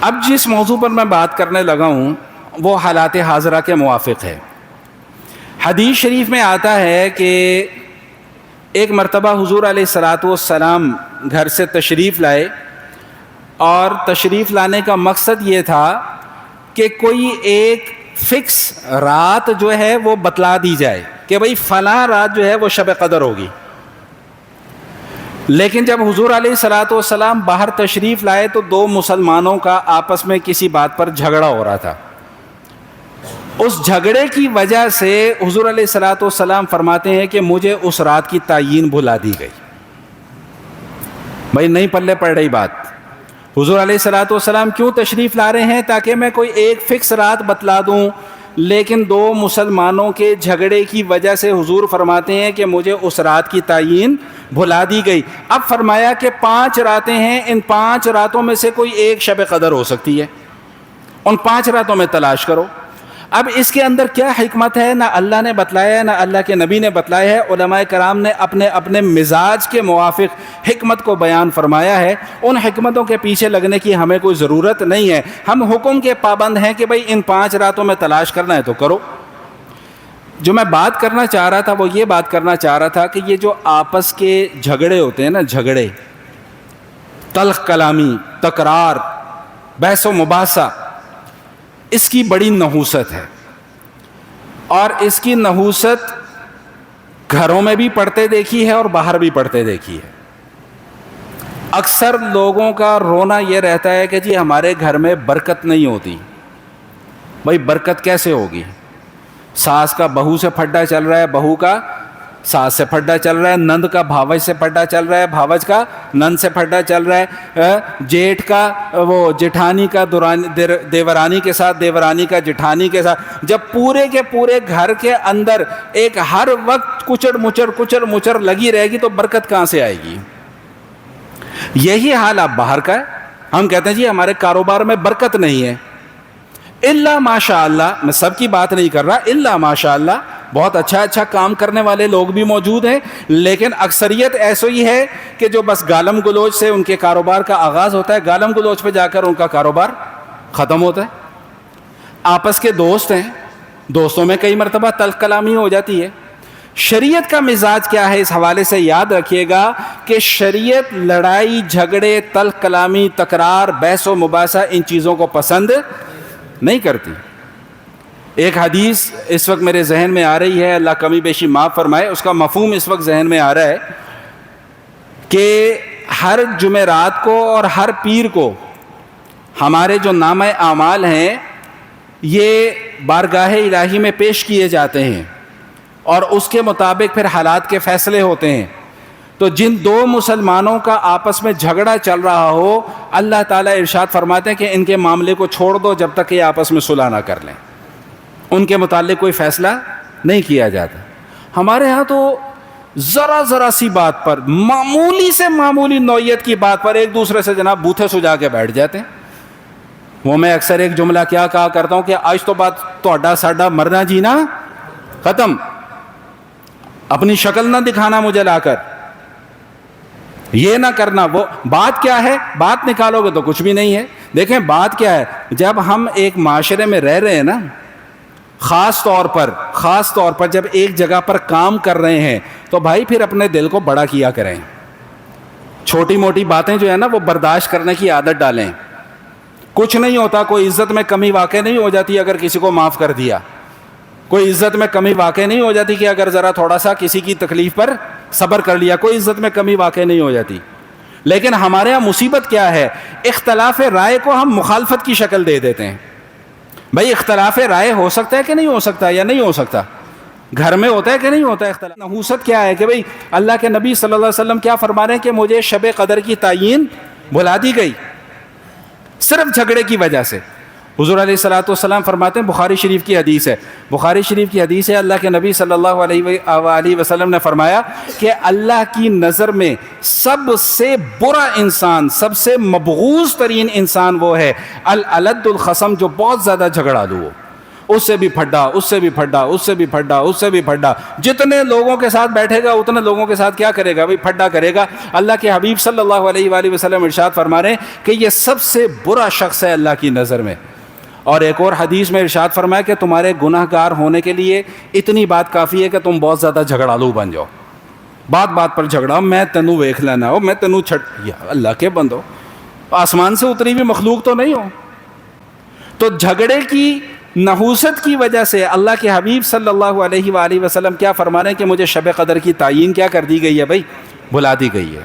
اب جس موضوع پر میں بات کرنے لگا ہوں وہ حالات حاضرہ کے موافق ہے۔ حدیث شریف میں آتا ہے کہ ایک مرتبہ حضور علیہ الصلاۃ والسلام گھر سے تشریف لائے، اور تشریف لانے کا مقصد یہ تھا کہ کوئی ایک فکس رات جو ہے وہ بتلا دی جائے کہ بھئی فلاں رات جو ہے وہ شب قدر ہوگی۔ لیکن جب حضور علیہ الصلاۃ والسلام باہر تشریف لائے تو دو مسلمانوں کا آپس میں کسی بات پر جھگڑا ہو رہا تھا۔ اس جھگڑے کی وجہ سے حضور علیہ الصلاۃ والسلام فرماتے ہیں کہ مجھے اس رات کی تعیین بھلا دی گئی۔ بھائی نہیں پلے پڑ رہی بات۔ حضور علیہ الصلاۃ والسلام کیوں تشریف لا رہے ہیں؟ تاکہ میں کوئی ایک فکس رات بتلا دوں، لیکن دو مسلمانوں کے جھگڑے کی وجہ سے حضور فرماتے ہیں کہ مجھے اس رات کی تعیین بھلا دی گئی۔ اب فرمایا کہ 5 راتیں ہیں، ان 5 راتوں میں سے کوئی ایک شب قدر ہو سکتی ہے، ان 5 راتوں میں تلاش کرو۔ اب اس کے اندر کیا حکمت ہے؟ نہ اللہ نے بتلایا ہے، نہ اللہ کے نبی نے بتلایا ہے، علماء کرام نے اپنے اپنے مزاج کے موافق حکمت کو بیان فرمایا ہے۔ ان حکمتوں کے پیچھے لگنے کی ہمیں کوئی ضرورت نہیں ہے، ہم حکم کے پابند ہیں کہ بھئی ان 5 راتوں میں تلاش کرنا ہے تو کرو۔ جو میں بات کرنا چاہ رہا تھا وہ یہ بات کرنا چاہ رہا تھا کہ یہ جو آپس کے جھگڑے ہوتے ہیں نا، جھگڑے، تلخ کلامی، تکرار، بحث و مباحثہ، اس کی بڑی نحوست ہے، اور اس کی نحوست گھروں میں بھی پڑھتے دیکھی ہے اور باہر بھی پڑھتے دیکھی ہے۔ اکثر لوگوں کا رونا یہ رہتا ہے کہ جی ہمارے گھر میں برکت نہیں ہوتی۔ بھائی برکت کیسے ہوگی؟ ساس کا بہو سے پھڈا چل رہا ہے، بہو کا ساس سے پھڈا چل رہا ہے، نند کا بھاوج سے پھڈا چل رہا ہے، بھاوج کا نند سے پھڈا چل رہا ہے، جیٹھ کا وہ جٹھانی کا دیورانی کے ساتھ، دیورانی کا جٹھانی کے ساتھ۔ جب پورے کے پورے گھر کے اندر ایک ہر وقت کچڑ مچر لگی رہے گی تو برکت کہاں سے آئے گی؟ یہی حال اب باہر کا ہے۔ ہم کہتے ہیں جی ہمارے کاروبار میں برکت نہیں ہے، الا ماشاء اللہ، میں سب کی بات نہیں کر رہا، الا ماشاء اللہ بہت اچھا کام کرنے والے لوگ بھی موجود ہیں، لیکن اکثریت ایسو ہی ہے کہ جو بس گالم گلوچ سے ان کے کاروبار کا آغاز ہوتا ہے، گالم گلوچ پہ جا کر ان کا کاروبار ختم ہوتا ہے۔ آپس کے دوست ہیں، دوستوں میں کئی مرتبہ تلخ کلامی ہو جاتی ہے۔ شریعت کا مزاج کیا ہے اس حوالے سے یاد رکھیے گا کہ شریعت لڑائی جھگڑے، تلخ کلامی، تکرار، بحث و مباحثہ ان چیزوں کو پسند نہیں کرتی۔ ایک حدیث اس وقت میرے ذہن میں آ رہی ہے، اللہ کمی بیشی معاف فرمائے، اس کا مفہوم اس وقت ذہن میں آ رہا ہے کہ ہر جمعرات کو اور ہر پیر کو ہمارے جو نامہ اعمال ہیں یہ بارگاہ الہی میں پیش کیے جاتے ہیں، اور اس کے مطابق پھر حالات کے فیصلے ہوتے ہیں۔ تو جن 2 مسلمانوں کا آپس میں جھگڑا چل رہا ہو، اللہ تعالیٰ ارشاد فرماتے ہیں کہ ان کے معاملے کو چھوڑ دو جب تک یہ آپس میں صلح نہ کر لیں، ان کے متعلق کوئی فیصلہ نہیں کیا جاتا۔ ہمارے ہاں تو ذرا سی بات پر، معمولی سے معمولی نوعیت کی بات پر ایک دوسرے سے جناب بوتھے سجا کے بیٹھ جاتے ہیں۔ وہ میں اکثر ایک جملہ کیا کہا کرتا ہوں کہ آج تو بات تہاڈا ساڈا مرنا جینا ختم، اپنی شکل نہ دکھانا مجھے لا کر، یہ نہ کرنا۔ وہ بات کیا ہے؟ بات نکالو گے تو کچھ بھی نہیں ہے۔ دیکھیں بات کیا ہے، جب ہم ایک معاشرے میں رہ رہے ہیں نا، خاص طور پر جب ایک جگہ پر کام کر رہے ہیں تو بھائی پھر اپنے دل کو بڑا کیا کریں، چھوٹی موٹی باتیں جو ہے نا وہ برداشت کرنے کی عادت ڈالیں۔ کچھ نہیں ہوتا، کوئی عزت میں کمی واقع نہیں ہو جاتی اگر کسی کو معاف کر دیا، کوئی عزت میں کمی واقع نہیں ہو جاتی کہ اگر ذرا تھوڑا سا کسی کی تکلیف پر صبر کر لیا، کوئی عزت میں کمی واقع نہیں ہو جاتی۔ لیکن ہمارے یہاں مصیبت کیا ہے؟ اختلاف رائے کو ہم مخالفت کی شکل دے دیتے ہیں۔ بھائی اختلاف رائے ہو سکتا ہے کہ نہیں ہو سکتا، یا نہیں ہو سکتا؟ گھر میں ہوتا ہے کہ نہیں ہوتا اختلاف؟ نحوست کیا ہے کہ بھئی اللہ کے نبی صلی اللہ علیہ وسلم کیا فرما رہے ہیں کہ مجھے شب قدر کی تعیین بھلا دی گئی صرف جھگڑے کی وجہ سے۔ حضور علیہ الصلاۃ والسلام فرماتے ہیں، بخاری شریف کی حدیث ہے، بخاری شریف کی حدیث ہے، اللہ کے نبی صلی اللہ علیہ وسلم نے فرمایا کہ اللہ کی نظر میں سب سے برا انسان، سب سے مبغوض ترین انسان وہ ہے الالد الخصم، جو بہت زیادہ جھگڑالو ہو۔ اس سے بھی پھڈا، اس سے بھی پھڈا، اس سے بھی پھڈا، اس سے بھی پھڈا. جتنے لوگوں کے ساتھ بیٹھے گا اتنے لوگوں کے ساتھ کیا کرے گا بھائی؟ پھڈا کرے گا. اللہ کے حبیب صلی اللہ علیہ وآلہ وسلم ارشاد فرما رہے ہیں کہ یہ سب سے برا شخص ہے اللہ کی نظر میں. اور ایک اور حدیث میں ارشاد فرمایا کہ تمہارے گناہ گار ہونے کے لیے اتنی بات کافی ہے کہ تم بہت زیادہ جھگڑالو بن جاؤ. بات بات پر جھگڑا، میں تینوں ویکھ لینا ہو، میں تینوں یا اللہ کے بندو، آسمان سے اتری ہوئی مخلوق تو نہیں ہو. تو جھگڑے کی نحوست کی وجہ سے اللہ کے حبیب صلی اللہ علیہ وآلہ وسلم کیا فرما رہے ہیں کہ مجھے شب قدر کی تعیین کیا کر دی گئی ہے بھائی؟ بلا دی گئی ہے.